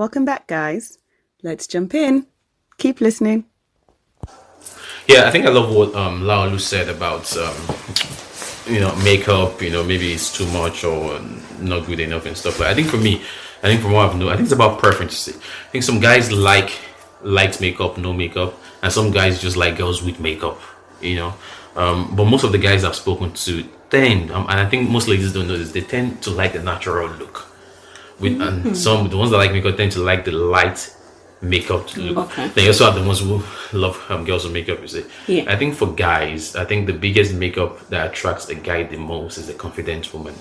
Welcome back, guys. Let's jump in. Keep listening. Yeah, I think I love what Laolu said about makeup. Maybe it's too much or not good enough and stuff. Like I think for me, I think from what I've known, I think it's about preference. I think some guys like light makeup, no makeup, and some guys just like girls with makeup. But most of the guys I've spoken to tend, and I think most ladies don't know this, they tend to like the natural look. And some the ones that like makeup tend to like the light makeup look. Okay. Then you also have the ones who love girls with makeup. You see, Yeah. I think for guys, I think the biggest makeup that attracts a guy the most is the confident woman.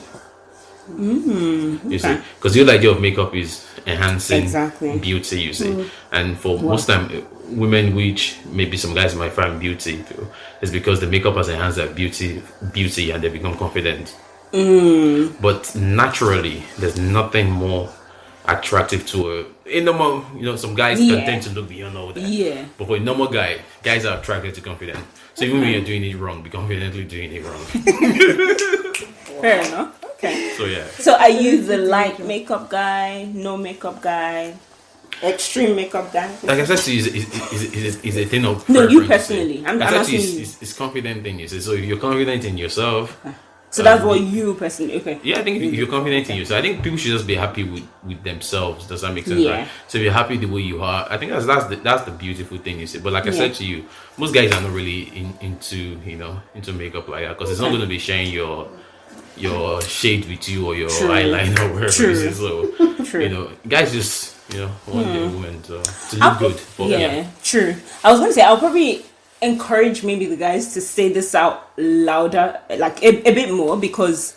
You see, because the whole idea of makeup is enhancing Exactly. beauty. You see, and for most time, women, which maybe some guys might find beauty, is because the makeup has enhanced their beauty, and they become confident. But naturally, there's nothing more attractive to a normal. Some guys can tend to look beyond all that. Yeah. But for a normal guy, guys are attracted to confidence. So even when you're doing it wrong, be confidently doing it wrong. Fair enough. Okay. So yeah. So are you the light makeup guy, no makeup guy, extreme makeup guy? Like I said to you, is a thing of No, you preference, personally. I'm I said to asking you, you. it's confident thing. You see. So if you're confident in yourself, So that's what you personally. Okay. yeah, I think if you're confident in yourself, I think people should just be happy with themselves. Does that make sense? Yeah. Right? So if you're happy the way you are, I think that's the beautiful thing. You see. But like I said to you, most guys are not really into makeup like that because it's not going to be sharing your shade with you or your eyeliner or whatever. True. You see. So True. guys just want their woman to look good. But, Yeah, true. I was going to say, I'll probably encourage maybe the guys to say this out louder, like a bit more, because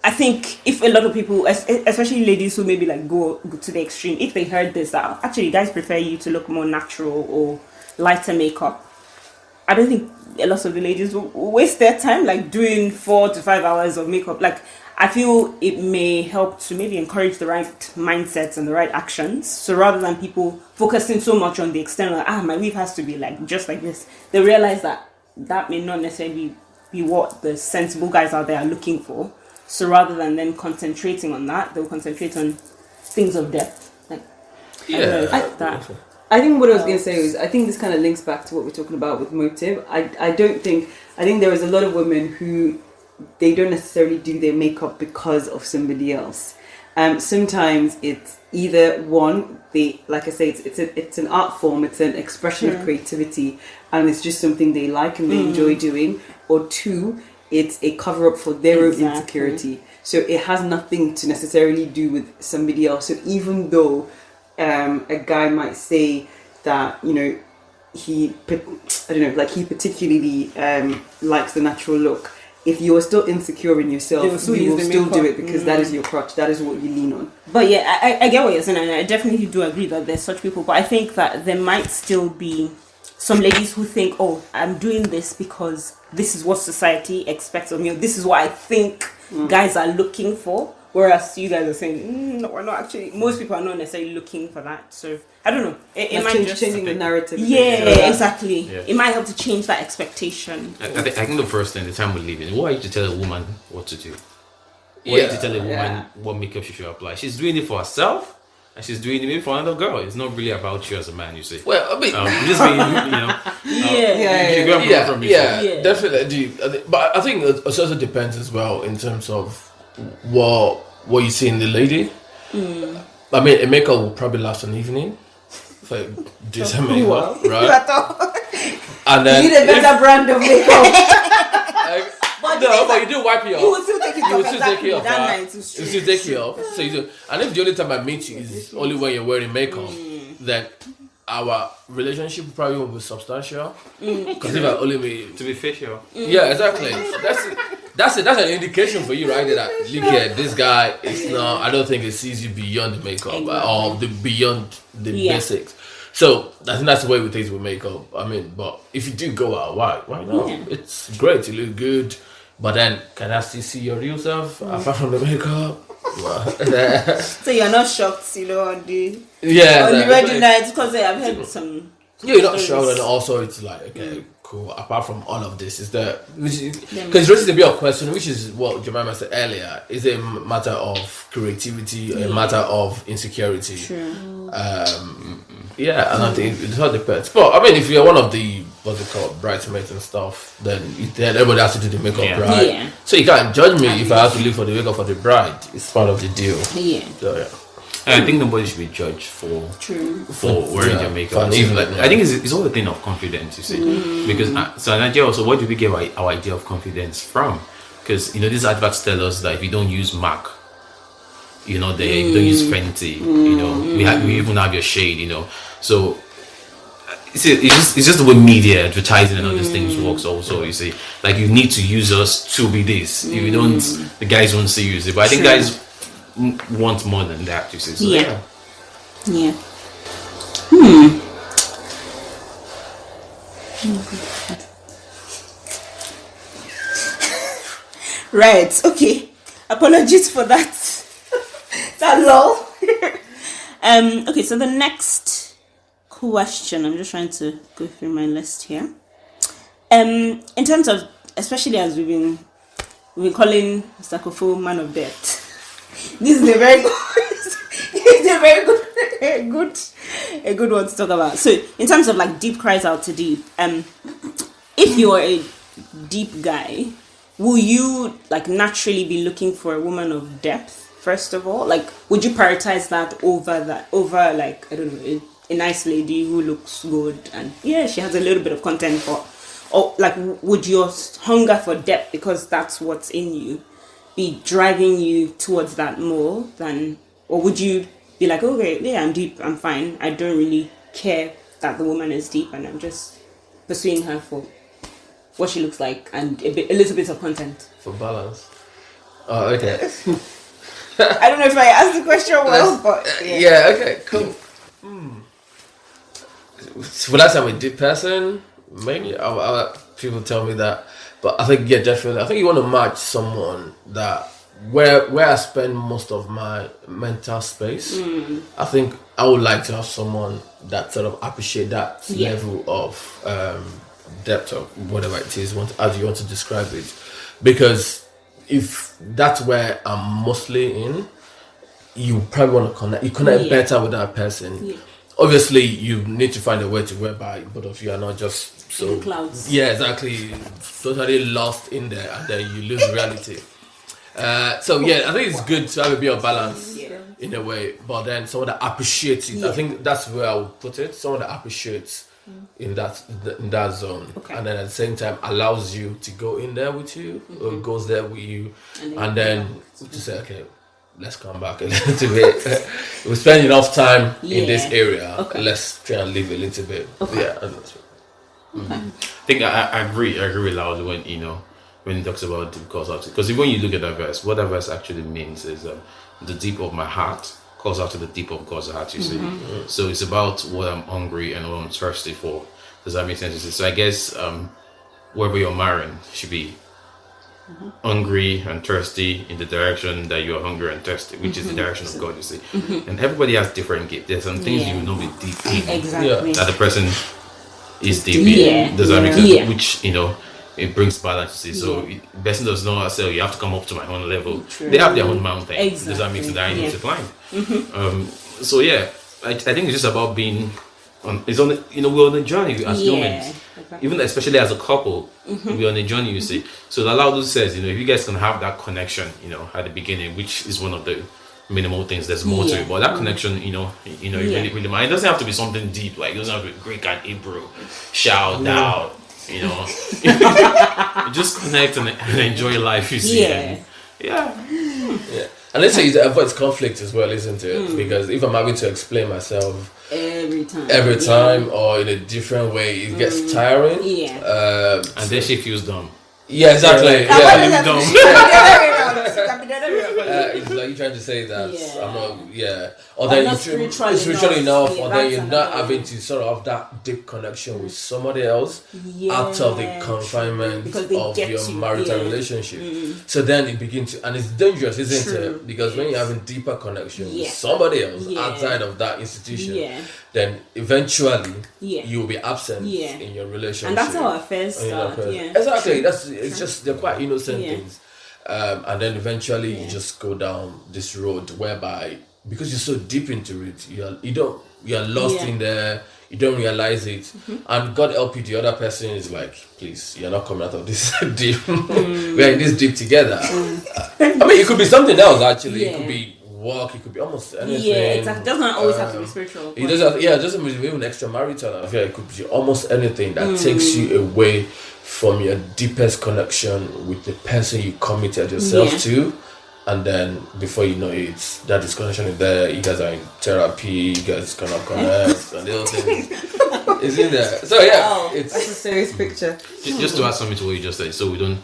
I think if a lot of people, especially ladies who maybe like go to the extreme, if they heard this, that actually guys prefer you to look more natural or lighter makeup, I don't think a lot of the ladies will waste their time like doing 4 to 5 hours of makeup. Like I feel it may help to maybe encourage the right mindsets and the right actions. So rather than people focusing so much on the external, my weave has to be like just like this, they realize that may not necessarily be what the sensible guys out there are looking for. So rather than them concentrating on that, they'll concentrate on things of depth. Like I think what I was going to say is I think this kind of links back to what we're talking about with motive. I think there is a lot of women who they don't necessarily do their makeup because of somebody else. Sometimes it's either one, like I say, it's an art form, it's an expression of creativity, and it's just something they like and they enjoy doing. Or two, it's a cover up for their own insecurity. So it has nothing to necessarily do with somebody else. So even though a guy might say that he particularly likes the natural look, if you are still insecure in yourself, you will still do it because that is your crutch, that is what you lean on. But yeah, I get what you're saying, and I definitely do agree that there's such people, but I think that there might still be some ladies who think, oh, I'm doing this because this is what society expects of me, or this is what I think guys are looking for. Whereas you guys are saying, no, we're not actually. Most people are not necessarily looking for that. So I don't know. It might just changing the narrative. Yeah, exactly. Yeah. It might help to change that expectation. I think the first thing, the time we live in, why are you to tell a woman what to do? Why are you to tell a woman what makeup she should apply? She's doing it for herself, and she's doing it for another girl. It's not really about you as a man, you see. Well, I mean, just being, you go and from yourself. definitely. But I think it also depends as well in terms of what you see in the lady. I mean, a makeup will probably last an evening if I do some makeup, right? And then You need a better brand of makeup. but you do wipe it off. You will still take it off. You will still take it off. That Right? night is You true. still take it off. So you do. And if the only time I meet you is only when you're wearing makeup, then our relationship probably won't be substantial. Because if I only meet, To be facial. yeah, exactly. That's an indication for you, right? That look here, this guy is not. I don't think it sees you beyond the makeup or beyond the basics. So I think that's the way we think with makeup. I mean, but if you do go out, why not? Yeah. It's great. You look good, but then can I still see your real self apart from the makeup? So you're not shocked, on the Yeah, on the exactly. wedding night, because I've heard some. Yeah, you're not stories. sure, and also it's like, okay, cool. Apart from all of this, is that because it raises a bit of question, which is what Jemimah said earlier. Is it a matter of creativity or a matter of insecurity? True. Yeah, and I think it all depends. But I mean, if you're one of the what's it called, bridesmaids and stuff, then everybody has to do the makeup, right? Yeah. So you can't judge me if I have to look for the makeup for the bride. It's part of the deal. Yeah. So yeah. And I think nobody should be judged for wearing their makeup. Even Like, I think it's all a thing of confidence, you see. Because so in Nigeria also, where do we get our idea of confidence from? Because these adverts tell us that if you don't use MAC, you're not there. If you don't use Fenty, we even have your shade, So it's just the way media, advertising, and all these things works. Also, you see, like you need to use us to be this. If you don't, the guys won't see you. See, but I think guys want more than that, you see. So, Yeah. Right. Okay. Apologies for that. That lull. Okay. So the next question, I'm just trying to go through my list here. In terms of, especially as we've been calling Mr. Kofo man of death. This is a very good. It's a very good, a good one to talk about. So, in terms of like deep cries out to deep, if you are a deep guy, will you like naturally be looking for a woman of depth? First of all, like, would you prioritize that over like, I don't know, a nice lady who looks good and she has a little bit of content, or like, would your hunger for depth, because that's what's in you, be driving you towards that more than, or would you be like, okay, yeah, I'm deep, I'm fine, I don't really care that the woman is deep, and I'm just pursuing her for what she looks like and a little bit of content For balance. Oh, okay. I don't know if I asked the question well, but yeah, okay, cool. Would I say I'm a deep person? Maybe. People tell me that. But I think, definitely. I think you want to match someone that where I spend most of my mental space. I think I would like to have someone that sort of appreciate that level of depth or whatever it is, as you want to describe it. Because if that's where I'm mostly in, you probably want to connect. You connect better with that person. Yeah. Obviously, you need to find a way to whereby both of you are not just so in the clouds. Yeah, exactly. Totally lost in there, and then you lose reality. So I think it's good to have a bit of balance in a way, but then someone that appreciates it. I think that's where I would put it. Someone that appreciates in that zone, and then at the same time allows you to go in there with you, or goes there with you, and then to say, okay, let's come back a little bit. We spend enough time in this area. Okay. Let's try and live a little bit. Okay. Yeah. I think I agree with Laolu when he talks about deep calls out, because even when you look at that verse, what that verse actually means is the deep of my heart calls out to the deep of God's heart, you see. So it's about what I'm hungry and what I'm thirsty for. Does that make sense? So I guess whoever you're marrying should be hungry and thirsty in the direction that you're hungry and thirsty, which is the direction of God, you see. And everybody has different gifts. There's some things you will not be deep in that the person is deep in. Does that make sense? Which it brings balance, you see. So the person does not say, you have to come up to my own level. True. They have their own mountain. Does that make sense? That I need to climb. So I think it's just about being on. It's on. We're on a journey as humans. Exactly. Even especially as a couple, we're on a journey. You see. So Laolu says, if you guys can have that connection, at the beginning, which is one of the minimal things. There's more to it, but that connection, you really, really mind. It doesn't have to be something deep. Like it doesn't have to be Greek and Hebrew. Shout out. You just connect and enjoy life. You see. Yeah. And let's say it avoids conflict as well, isn't it? Because if I'm having to explain myself every time or in a different way, it gets tiring. And then she feels dumb. Yeah, exactly. It's like you're trying to say that Yeah. I'm not, yeah. Or Or then not you're spiritual enough, enough. or Yeah, then you're that's not another having to sort of have that deep connection with somebody else Yeah, out of the confinement because they of get your you, marital yeah. relationship. So then it begins to, and it's dangerous, isn't True. it? Because when you're having deeper connection with Yeah. somebody else Yeah. outside of that institution, Yeah. then eventually Yeah. you will be absent Yeah. in your relationship. And that's how affairs And you're start. like, Yeah. exactly. It's just they're quite innocent Yeah. things, and then eventually you just go down this road whereby because you're so deep into it, you're lost Yeah. in there. You don't realize it, and God help you. The other person is like, please, you're not coming out of this deep. We're in this deep together. I mean, it could be something else actually. It Yeah. could be work. It could be almost anything. Yeah, exactly. It doesn't always have to be spiritual. It doesn't. Yeah, it doesn't mean even extramarital. I feel like it could be almost anything that takes you away from your deepest connection with the person you committed yourself Yeah. to, and then before you know it, that disconnection is there. You guys are in therapy. You guys cannot connect, and the other thing is in there. So yeah, Wow, that's a it's serious picture. Just to add something to what you just said, so we don't,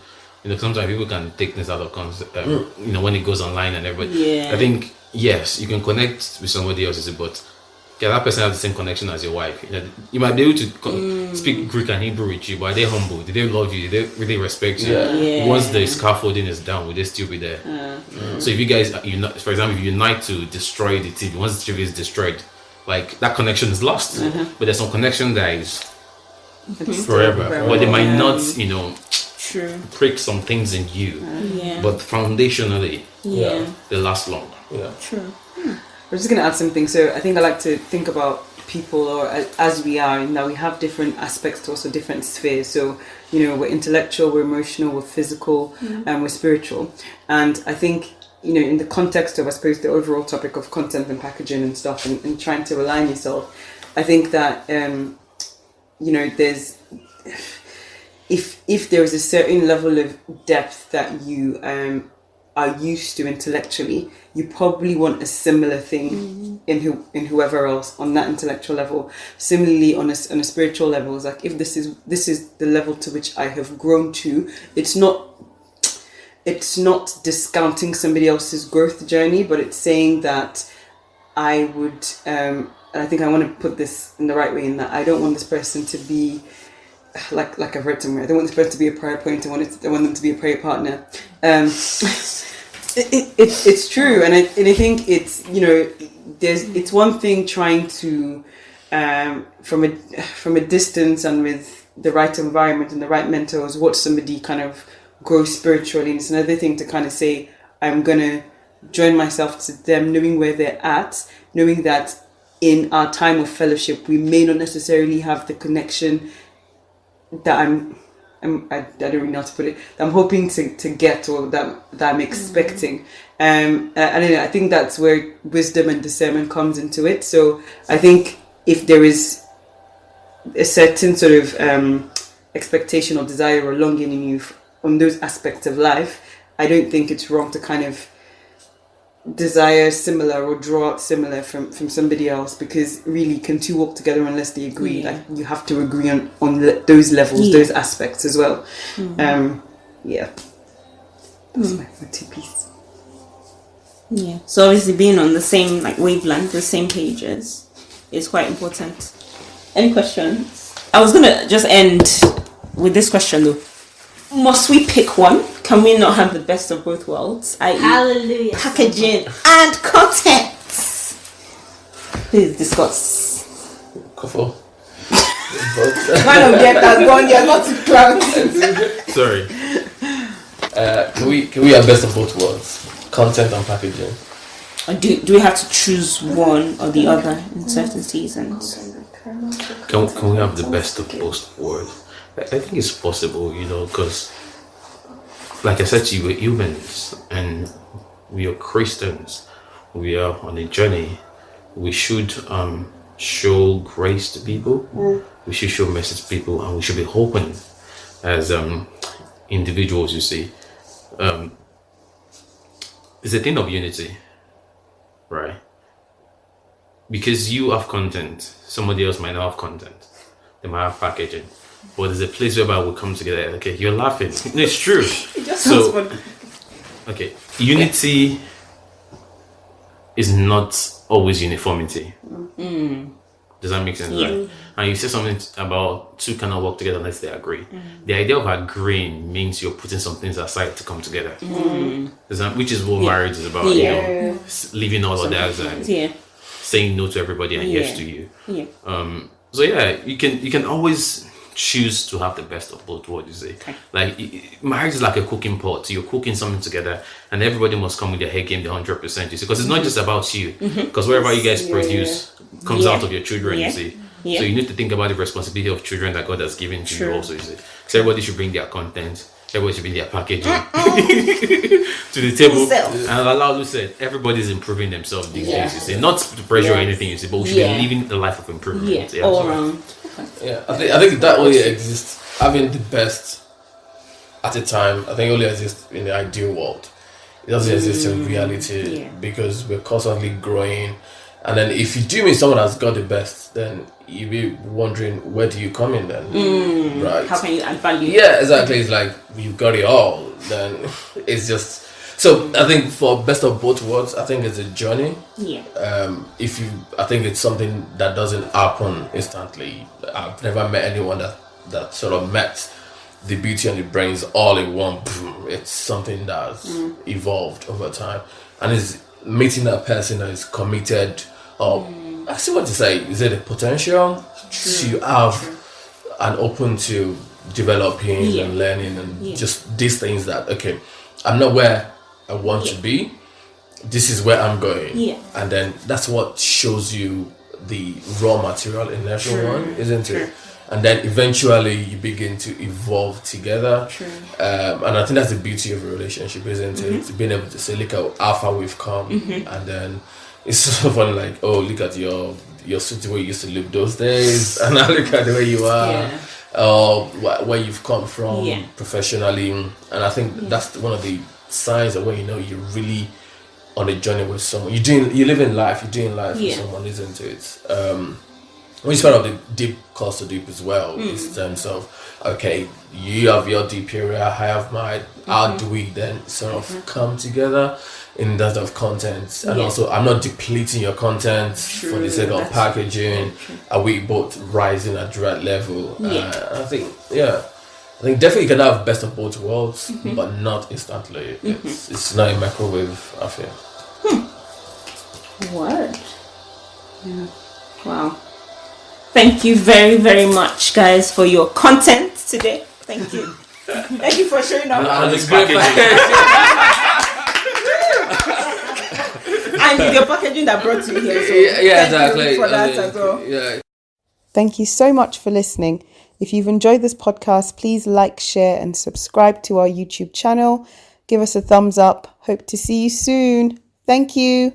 sometimes people can take this out of context, when it goes online and everybody. Yeah. I think, yes, you can connect with somebody else, but that person has the same connection as your wife. You might be able to speak Greek and Hebrew with you, but are they humble? Do they love you? Do they really respect you? Yeah. Yeah. Once the scaffolding is down, will they still be there? So if you guys, for example, if you unite to destroy the TV, once the TV is destroyed, like that connection is lost. But there's some connection that is forever. But they might not, True. prick some things in you. Yeah. But foundationally, Yeah. they last long. yeah. True. We're just going to add something. So I think I like to think about people or as we are, in that we have different aspects to also different spheres. So, we're intellectual, we're emotional, we're physical, and we're spiritual. And I think, in the context of, I suppose, the overall topic of content and packaging and stuff and trying to align yourself, I think that, there's... If there is a certain level of depth that you are used to intellectually, you probably want a similar thing in whoever else on that intellectual level. Similarly, on a spiritual level, it's like if this is the level to which I have grown to, it's not discounting somebody else's growth journey, but it's saying that I would, and I think I want to put this in the right way, in that I don't want this person to be like I've read somewhere. I don't want this person to be a prayer point. I want them to be a prayer partner. It's true, and I think it's it's one thing trying to from a distance and with the right environment and the right mentors watch somebody kind of grow spiritually, and it's another thing to kind of say I'm gonna join myself to them, knowing where they're at, knowing that in our time of fellowship we may not necessarily have the connection that I don't really know how to put it, that I'm hoping to get, or that I'm expecting. I don't know, I think that's where wisdom and discernment comes into it. So I think if there is a certain sort of expectation or desire or longing in you on those aspects of life, I don't think it's wrong to kind of desire similar or draw out similar from somebody else, because really, can two walk together unless they agree? Like, you have to agree on those levels, those aspects as well. That's my two piece. Yeah. So obviously being on the same wavelength, the same pages is quite important. Any questions? I was gonna just end with this question though. Must we pick one? Can we not have the best of both worlds? I.e. Hallelujah. packaging and content. Please discuss. Kofo. Kind of get that going. You're not too proud. Sorry. Can we have best of both worlds? Content and packaging. Or do we have to choose one or the other in certain seasons? Can we have the best of both worlds? I think it's possible, because, like I said to you, we're humans and we are Christians. We are on a journey. We should show grace to people. We should show mercy to people, and we should be open as individuals. You see, it's a thing of unity, right? Because you have content, somebody else might not have content. They might have packaging. But there's a place whereby we come together. Okay, you're laughing. No, it's true. It just So- sounds funny. Okay, unity is not always uniformity. Does that make sense? Yeah. Right? And you say something about two cannot work together unless they agree. The idea of agreeing means you're putting some things aside to come together. Which is what marriage is about. Leaving all of that and saying no to everybody and yes to you. So you can always choose to have the best of both worlds. You say, like marriage is like a cooking pot. You're cooking something together, and everybody must come with their head game, the 100%. You see, because it's not just about you. Because whatever you guys produce comes out of your children. You see, so you need to think about the responsibility of children that God has given to you. Also, you see, because everybody should bring their content. Everybody should bring their packaging to the table. And Laolu said, everybody's improving themselves these days. You see, not to pressure or anything. You see, but we should be living a life of improvement. All around. Yeah, I think that only exists. Having the best at a time, I think only exists in the ideal world. It doesn't exist in reality because we're constantly growing. And then if you do meet someone that's got the best, then you'll be wondering, where do you come in then? Right. How can you add value? Yeah, exactly. It's like you've got it all. Then it's just. So I think for best of both worlds, I think it's a journey. Yeah. I think it's something that doesn't happen instantly. I've never met anyone that sort of met the beauty and the brains all in one. It's something that's evolved over time, and it's meeting that person that is committed. I see what you say. Is it a potential to have and open to developing and learning and just these things that I'm not where I want to be. This is where I'm going, and then that's what shows you the raw material in everyone, isn't it? And then eventually you begin to evolve together. And I think that's the beauty of a relationship, isn't it? Being able to say, look how far we've come, and then it's sort of funny, like, oh, look at your suit the way you used to look those days, and now look at the way you are. Where you've come from professionally, and I think that's one of the signs of when you know you're really on a journey with someone. You're doing life with someone, isn't it? When you part of the deep calls to deep as well, in terms of you have your deep area, I have mine. How do we then sort of come together in that of content? And also, I'm not depleting your content for the sake of packaging. Are we both rising at the right level? I think definitely you can have best of both worlds, but not instantly. It's not a microwave affair. Word. Yeah. Wow. Thank you very, very much, guys, for your content today. Thank you. Thank you for showing up. And your packaging that brought you here. So exactly. For that as well. Yeah. Thank you so much for listening. If you've enjoyed this podcast, please like, share, and subscribe to our YouTube channel. Give us a thumbs up. Hope to see you soon. Thank you.